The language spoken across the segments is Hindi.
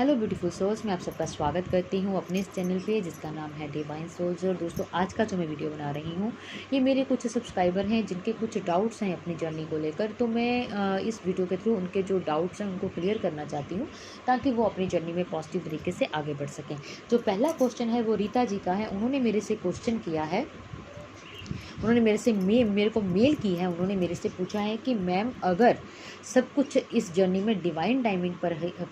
हेलो ब्यूटीफुल सोल्स, मैं आप सबका स्वागत करती हूँ अपने इस चैनल पे जिसका नाम है डिवाइन सोल्स। और दोस्तों, आज का जो मैं वीडियो बना रही हूँ ये मेरे कुछ सब्सक्राइबर हैं जिनके कुछ डाउट्स हैं अपनी जर्नी को लेकर। तो मैं इस वीडियो के थ्रू उनके जो डाउट्स हैं उनको क्लियर करना चाहती हूँ ताकि वो अपनी जर्नी में पॉजिटिव तरीके से आगे बढ़ सकें। जो पहला क्वेश्चन है वो रीता जी का है। उन्होंने मेरे से क्वेश्चन किया है, उन्होंने मेरे को मेल की है। उन्होंने मेरे से पूछा है कि मैम, अगर सब कुछ इस जर्नी में डिवाइन टाइमिंग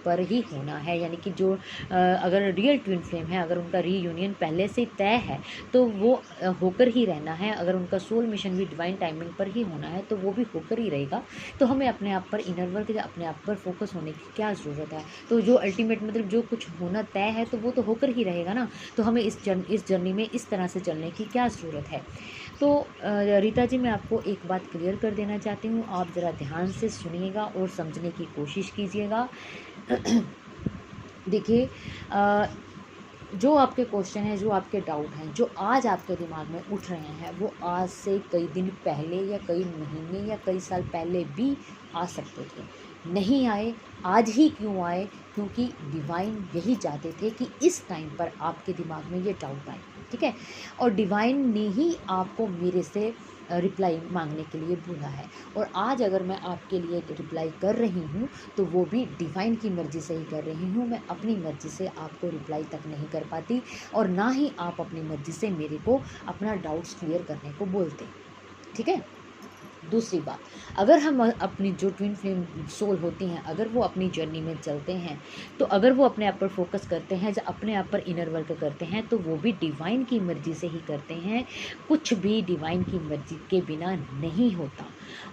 पर ही होना है, यानी कि जो अगर रियल ट्विन फ्लेम है, अगर उनका रीयूनियन पहले से तय है तो वो होकर ही रहना है। अगर उनका सोल मिशन भी डिवाइन टाइमिंग पर ही होना है तो वो भी होकर ही रहेगा। तो हमें अपने आप पर इनर वर्क या अपने आप पर फोकस होने की क्या ज़रूरत है। तो जो अल्टीमेट मतलब जो कुछ होना तय है तो वो तो होकर ही रहेगा ना। तो हमें इस जर्नी में इस तरह से चलने की क्या ज़रूरत है। तो रीता जी, मैं आपको एक बात क्लियर कर देना चाहती हूँ। आप ज़रा ध्यान से सुनिएगा और समझने की कोशिश कीजिएगा। देखिए, जो आपके क्वेश्चन हैं, जो आपके डाउट हैं, जो आज आपके दिमाग में उठ रहे हैं, वो आज से कई दिन पहले या कई महीने या कई साल पहले भी आ सकते थे। नहीं आए, आज ही क्यों आए? क्योंकि डिवाइन यही चाहते थे कि इस टाइम पर आपके दिमाग में ये डाउट आए, ठीक है। और डिवाइन ने ही आपको मेरे से रिप्लाई मांगने के लिए बोला है। और आज अगर मैं आपके लिए रिप्लाई कर रही हूँ तो वो भी डिवाइन की मर्ज़ी से ही कर रही हूँ। मैं अपनी मर्ज़ी से आपको रिप्लाई तक नहीं कर पाती और ना ही आप अपनी मर्ज़ी से मेरे को अपना डाउट्स क्लियर करने को बोलते, ठीक है। दूसरी बात, अगर हम अपनी जो ट्विन फ्लेम सोल होती हैं, अगर वो अपनी जर्नी में चलते हैं तो अगर वो अपने आप पर फोकस करते हैं, जब अपने आप पर इनर वर्क करते हैं तो वो भी डिवाइन की मर्ज़ी से ही करते हैं। कुछ भी डिवाइन की मर्ज़ी के बिना नहीं होता।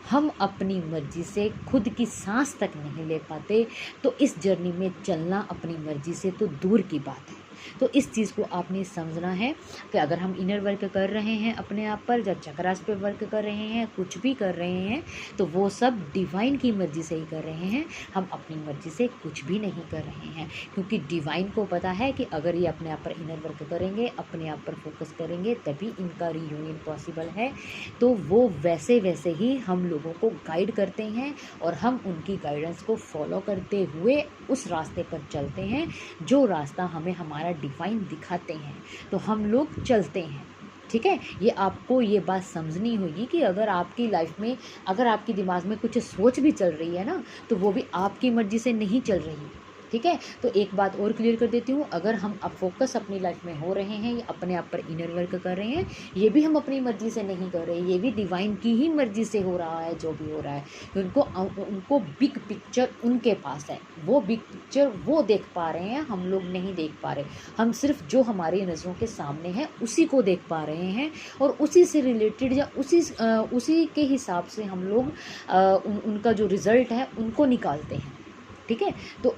हम अपनी मर्ज़ी से खुद की सांस तक नहीं ले पाते। तो इस जर्नी में चलना अपनी मर्ज़ी से तो दूर की बात है। तो इस चीज़ को आपने समझना है कि अगर हम इनर वर्क कर रहे हैं अपने आप पर, जब चक्रास पे वर्क कर रहे हैं, कुछ भी कर रहे हैं, तो वो सब डिवाइन की मर्ज़ी से ही कर रहे हैं। हम अपनी मर्ज़ी से कुछ भी नहीं कर रहे हैं, क्योंकि डिवाइन को पता है कि अगर ये अपने आप पर इनर वर्क करेंगे, अपने आप पर फोकस करेंगे, तभी इनका रीयूनियन पॉसिबल है। तो वो वैसे वैसे ही हम लोगों को गाइड करते हैं और हम उनकी गाइडेंस को फॉलो करते हुए उस रास्ते पर चलते हैं जो रास्ता हमें हमारा डिवाइन दिखाते हैं, तो हम लोग चलते हैं, ठीक है। ये आपको ये बात समझनी होगी कि अगर आपकी लाइफ में, अगर आपके दिमाग में कुछ सोच भी चल रही है ना, तो वो भी आपकी मर्ज़ी से नहीं चल रही, ठीक है। तो एक बात और क्लियर कर देती हूँ, अगर हम अब फोकस अपनी लाइफ में हो रहे हैं या अपने आप पर इनर वर्क कर रहे हैं, ये भी हम अपनी मर्ज़ी से नहीं कर रहे, ये भी डिवाइन की ही मर्ज़ी से हो रहा है जो भी हो रहा है। उनको बिग पिक्चर उनके पास है, वो बिग पिक्चर वो देख पा रहे हैं, हम लोग नहीं देख पा रहे। हम सिर्फ जो हमारी नज़रों के सामने है उसी को देख पा रहे हैं और उसी से रिलेटेड या उसी के हिसाब से हम लोग उनका जो रिज़ल्ट है उनको निकालते हैं, ठीक है। तो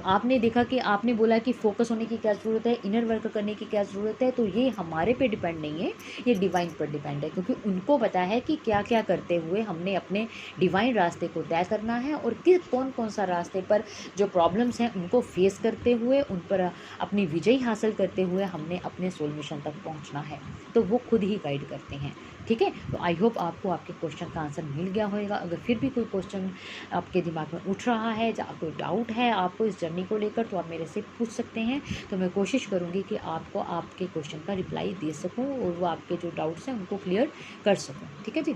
आपने देखा कि आपने बोला कि फोकस होने की क्या ज़रूरत है, इनर वर्क करने की क्या ज़रूरत है। तो ये हमारे पे डिपेंड नहीं है, ये डिवाइन पर डिपेंड है, क्योंकि उनको पता है कि क्या क्या करते हुए हमने अपने डिवाइन रास्ते को तय करना है और कौन कौन सा रास्ते पर जो प्रॉब्लम्स हैं उनको फेस करते हुए, उन पर अपनी विजय हासिल करते हुए हमने अपने सोल मिशन तक पहुँचना है। तो वो खुद ही गाइड करते हैं, ठीक है। तो आई होप आपको आपके क्वेश्चन का आंसर मिल गया होगा। अगर फिर भी कोई क्वेश्चन आपके दिमाग में उठ रहा है या कोई डाउट है आपको इस जर्नी को लेकर, तो आप मेरे से पूछ सकते हैं। तो मैं कोशिश करूँगी कि आपको आपके क्वेश्चन का रिप्लाई दे सकूँ और वो आपके जो डाउट्स हैं उनको क्लियर कर सकूँ, ठीक है जी।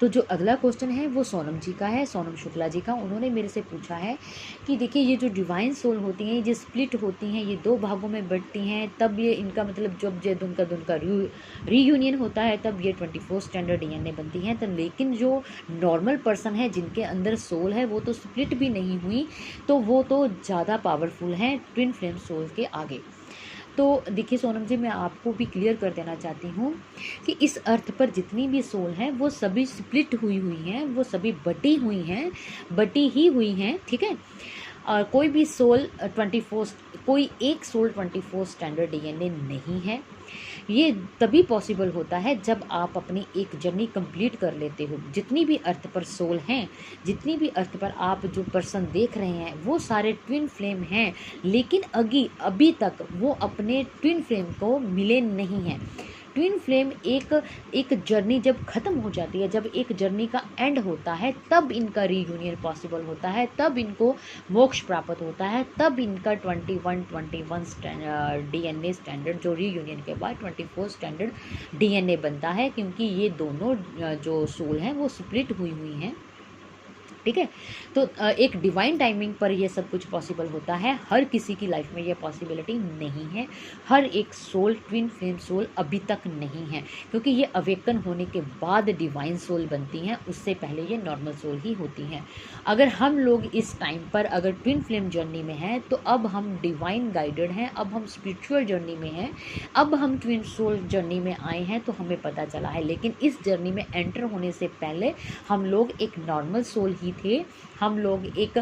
तो जो अगला क्वेश्चन है वो सोनम जी का है, सोनम शुक्ला जी का। उन्होंने मेरे से पूछा है कि देखिए, ये जो डिवाइन सोल होती हैं, ये स्प्लिट होती हैं, ये दो भागों में बढ़ती हैं, तब ये इनका मतलब जब ये उनका रीयूनियन होता है तब ये 24 स्टैंडर्ड डीएनए बनती हैं। तो लेकिन जो नॉर्मल पर्सन है जिनके अंदर सोल है वो तो स्प्लिट भी नहीं हुई, तो वो तो ज़्यादा पावरफुल हैं ट्विन फ्लेम सोल के आगे। तो देखिए सोनम जी, मैं आपको भी क्लियर कर देना चाहती हूँ कि इस अर्थ पर जितनी भी सोल हैं वो सभी स्प्लिट हुई हैं, वो सभी बटी ही हुई हैं, ठीक है। और कोई भी सोल 24, कोई एक सोल 24 स्टैंडर्ड डीएनए नहीं है। ये तभी पॉसिबल होता है जब आप अपनी एक जर्नी कंप्लीट कर लेते हो। जितनी भी अर्थ पर सोल हैं, जितनी भी अर्थ पर आप जो पर्सन देख रहे हैं, वो सारे ट्विन फ्लेम हैं, लेकिन अभी तक वो अपने ट्विन फ्लेम को मिले नहीं हैं। ट्विन फ्लेम एक एक जर्नी जब ख़त्म हो जाती है, जब एक जर्नी का एंड होता है, तब इनका रीयूनियन पॉसिबल होता है, तब इनको मोक्ष प्राप्त होता है, तब इनका 21 DNA स्टैंडर्ड, जो रीयूनियन के बाद 24 स्टैंडर्ड DNA बनता है, क्योंकि ये दोनों जो सोल हैं वो स्प्लिट हुई हैं। ठीक है, तो एक डिवाइन टाइमिंग पर ये सब कुछ पॉसिबल होता है। हर किसी की लाइफ में ये पॉसिबिलिटी नहीं है, हर एक सोल, ट्विन फ्लेम सोल अभी तक नहीं है, क्योंकि ये अवेकन होने के बाद डिवाइन सोल बनती हैं, उससे पहले ये नॉर्मल सोल ही होती हैं। अगर हम लोग इस टाइम पर अगर ट्विन फ्लेम जर्नी में हैं, तो अब हम डिवाइन गाइडेड हैं, अब हम स्पिरिचुअल जर्नी में हैं, अब हम ट्विन सोल जर्नी में आए हैं, तो हमें पता चला है। लेकिन इस जर्नी में एंटर होने से पहले हम लोग एक नॉर्मल सोल ही थे, हम लोग एक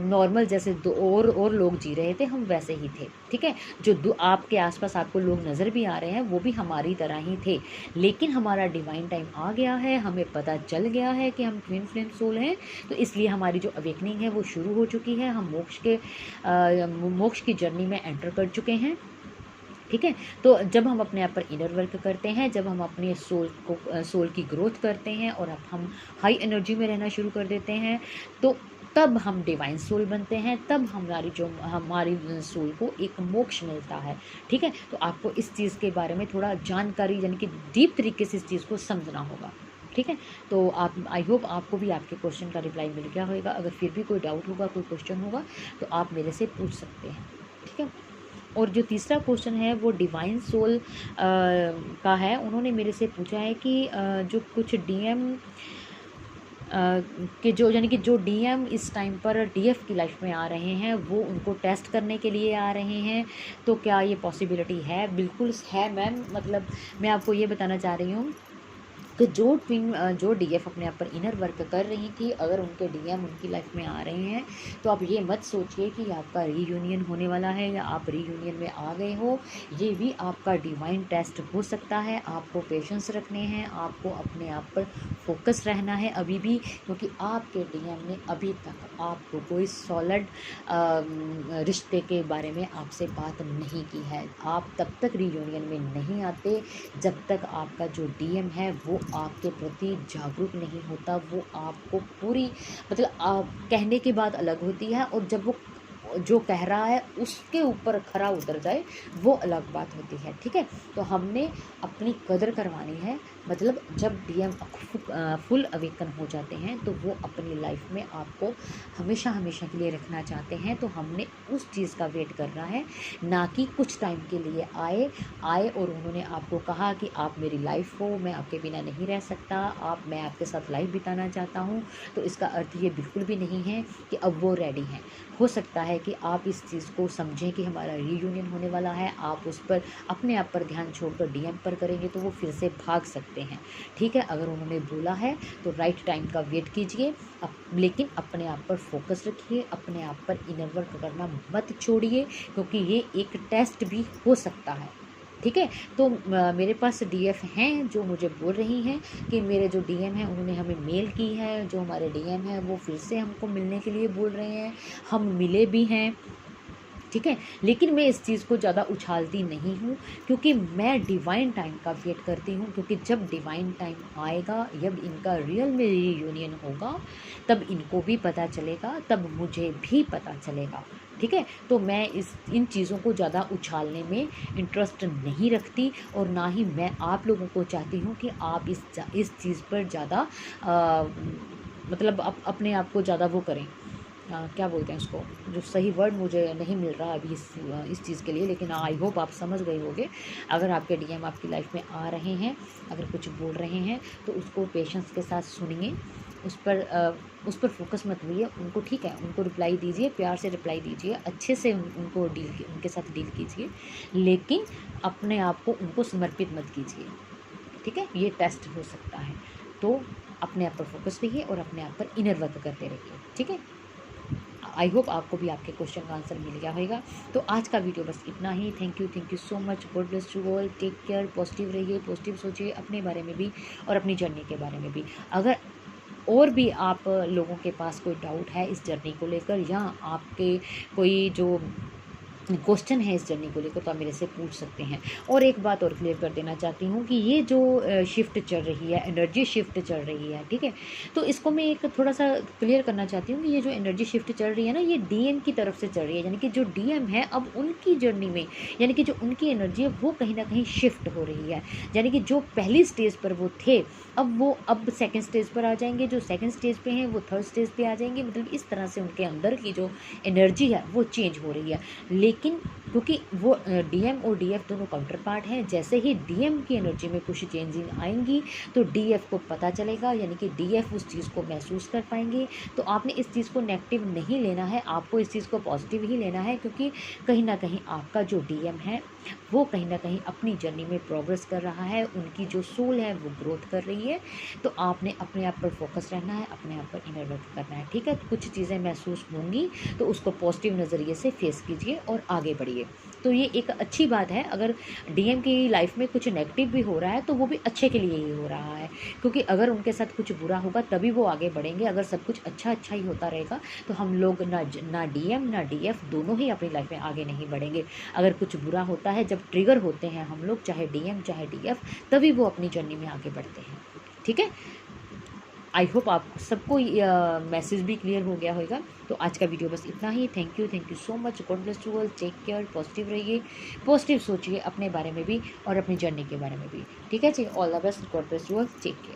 नॉर्मल जैसे दो और लोग जी रहे थे, हम वैसे ही थे। ठीक है, जो आपके आसपास आपको लोग नज़र भी आ रहे हैं, वो भी हमारी तरह ही थे। लेकिन हमारा डिवाइन टाइम आ गया है, हमें पता चल गया है कि हम ट्विन फ्लेम सोल हैं, तो इसलिए हमारी जो अवेकनिंग है वो शुरू हो चुकी है। हम मोक्ष की जर्नी में एंटर कर चुके हैं। ठीक है, तो जब हम अपने आप पर इनर वर्क करते हैं, जब हम अपने सोल की ग्रोथ करते हैं और अब हम हाई एनर्जी में रहना शुरू कर देते हैं, तो तब हम डिवाइन सोल बनते हैं, तब हमारी सोल को एक मोक्ष मिलता है। ठीक है, तो आपको इस चीज़ के बारे में थोड़ा जानकारी, यानी कि डीप तरीके से इस चीज़ को समझना होगा। ठीक है, तो आप, आई होप आपको भी आपके क्वेश्चन का रिप्लाई मिल गया होगा। अगर फिर भी कोई डाउट होगा, कोई क्वेश्चन होगा, तो आप मेरे से पूछ सकते हैं। ठीक है, और जो तीसरा क्वेश्चन है वो डिवाइन सोल का है। उन्होंने मेरे से पूछा है कि जो कुछ डीएम के जो, यानी कि जो डीएम इस टाइम पर डीएफ की लाइफ में आ रहे हैं, वो उनको टेस्ट करने के लिए आ रहे हैं, तो क्या ये पॉसिबिलिटी है? बिल्कुल है मैम। मतलब मैं आपको ये बताना चाह रही हूँ कि जो डीएफ अपने आप पर इनर वर्क कर रही थी, अगर उनके डीएम उनकी लाइफ में आ रहे हैं, तो आप ये मत सोचिए कि आपका रीयूनियन होने वाला है या आप रीयूनियन में आ गए हो। ये भी आपका डिवाइन टेस्ट हो सकता है। आपको पेशेंस रखने हैं, आपको अपने आप पर फोकस रहना है अभी भी, क्योंकि आपके डीएम ने अभी तक आपको कोई सॉलिड रिश्ते के बारे में आपसे बात नहीं की है। आप तब तक रीयूनियन में नहीं आते जब तक आपका जो डीएम है वो आपके प्रति जागरूक नहीं होता। वो आपको पूरी, मतलब आप कहने की बात अलग होती है, और जब वो जो कह रहा है उसके ऊपर खरा उतर जाए, वो अलग बात होती है। ठीक है, तो हमने अपनी कदर करवानी है। मतलब जब डीएम फुल अवेकन हो जाते हैं, तो वो अपनी लाइफ में आपको हमेशा हमेशा के लिए रखना चाहते हैं, तो हमने उस चीज़ का वेट करना है, ना कि कुछ टाइम के लिए आए और उन्होंने आपको कहा कि आप मेरी लाइफ हो, मैं आपके बिना नहीं रह सकता, मैं आपके साथ लाइफ बिताना चाहता हूँ। तो इसका अर्थ ये बिल्कुल भी नहीं है कि अब वो रेडी हैं। हो सकता है कि आप इस चीज़ को समझें कि हमारा रीयूनियन होने वाला है, आप उस पर अपने आप पर ध्यान छोड़कर डीएम पर करेंगे तो वो फिर से भाग सकते हैं। ठीक है, अगर उन्होंने बोला है तो राइट टाइम का वेट कीजिए, लेकिन अपने आप पर फोकस रखिए, अपने आप पर इनर वर्क करना मत छोड़िए, क्योंकि ये एक टेस्ट भी हो सकता है। ठीक है, तो मेरे पास डीएफ हैं जो मुझे बोल रही हैं कि मेरे जो डीएम हैं उन्होंने हमें मेल की है, जो हमारे डीएम हैं वो फिर से हमको मिलने के लिए बोल रहे हैं, हम मिले भी हैं। ठीक है, लेकिन मैं इस चीज़ को ज़्यादा उछालती नहीं हूँ, क्योंकि मैं डिवाइन टाइम का वेट करती हूँ, क्योंकि जब डिवाइन टाइम आएगा, जब इनका रियल में रीयूनियन होगा, तब इनको भी पता चलेगा, तब मुझे भी पता चलेगा। ठीक है, तो मैं इन चीज़ों को ज़्यादा उछालने में इंटरेस्ट नहीं रखती, और ना ही मैं आप लोगों को चाहती हूँ कि आप इस चीज़ पर ज़्यादा मतलब अपने आप को ज़्यादा वो करें। क्या बोलते हैं उसको, जो सही वर्ड मुझे नहीं मिल रहा अभी इस चीज़ के लिए, लेकिन आई होप आप समझ गए होंगे। अगर आपके डीएम आपकी लाइफ में आ रहे हैं, अगर कुछ बोल रहे हैं, तो उसको पेशेंस के साथ सुनिए, उस पर फोकस मत हुई उनको। ठीक है, उनको रिप्लाई दीजिए, प्यार से रिप्लाई दीजिए, अच्छे से उनके साथ डील कीजिए, लेकिन अपने आप को उनको समर्पित मत कीजिए। ठीक है, ये टेस्ट हो सकता है, तो अपने आप पर फोकस रहिए और अपने आप पर इनर वर्क करते रहिए। ठीक है, आई होप आपको भी आपके क्वेश्चन का आंसर मिल गया होगा। तो आज का वीडियो बस इतना ही। Thank you so much. God bless you all. Take care. Positive रहिए, पॉजिटिव सोचिए अपने बारे में भी और अपनी जर्नी के बारे में भी। अगर और भी आप लोगों के पास कोई डाउट है इस जर्नी को लेकर, या आपके कोई जो क्वेश्चन है इस जर्नी को लेकर तो आप मेरे से पूछ सकते हैं। और एक बात और क्लियर कर देना चाहती हूँ कि ये जो शिफ्ट चल रही है, एनर्जी शिफ्ट चल रही है, ठीक है, तो इसको मैं एक थोड़ा सा क्लियर करना चाहती हूँ कि ये जो एनर्जी शिफ्ट चल रही है ना, ये डीएम की तरफ से चल रही है, यानी कि जो डीएम है अब उनकी जर्नी में, यानी कि जो उनकी एनर्जी है वो कहीं ना कहीं शिफ्ट हो रही है। यानी कि जो पहली स्टेज पर वो थे अब सेकेंड स्टेज पर आ जाएंगे, जो सेकेंड स्टेज पे हैं वो थर्ड स्टेज पे आ जाएंगे। मतलब इस तरह से उनके अंदर की जो एनर्जी है वो चेंज हो रही है। लेकिन क्योंकि वो डीएम और डीएफ दोनों काउंटर पार्ट हैं, जैसे ही डीएम की एनर्जी में कुछ चेंजिंग आएंगी तो डीएफ को पता चलेगा, यानी कि डीएफ उस चीज़ को महसूस कर पाएंगे। तो आपने इस चीज़ को नेगेटिव नहीं लेना है, आपको इस चीज़ को पॉजिटिव ही लेना है, क्योंकि कहीं ना कहीं आपका जो डीएम है वो कहीं ना कहीं अपनी जर्नी में प्रोग्रेस कर रहा है, उनकी जो सोल है वो ग्रोथ कर रही है। तो आपने अपने आप पर फोकस रहना है, अपने आप पर इनर वर्क करना है, ठीक है। कुछ चीज़ें महसूस होंगी तो उसको पॉजिटिव नज़रिए से फेस कीजिए और आगे बढ़िए। तो ये एक अच्छी बात है। अगर डीएम की लाइफ में कुछ नेगेटिव भी हो रहा है तो वो भी अच्छे के लिए ही हो रहा है, क्योंकि अगर उनके साथ कुछ बुरा होगा तभी वो आगे बढ़ेंगे। अगर सब कुछ अच्छा अच्छा ही होता रहेगा तो हम लोग ना डीएम ना डीएफ दोनों ही अपनी लाइफ में आगे नहीं बढ़ेंगे। अगर कुछ बुरा होता है, जब ट्रिगर होते हैं हम लोग, चाहे डीएम चाहे डीएफ, तभी वो अपनी जर्नी में आगे बढ़ते हैं, ठीक है। आई होप आप सबको मैसेज भी क्लियर हो गया होगा। तो आज का वीडियो बस इतना ही। Thank you so much. God bless you all. Take care. Positive रहिए, पॉजिटिव सोचिए अपने बारे में भी और अपनी जर्नी के बारे में भी, ठीक है जी। All the best. God bless you all. Take care.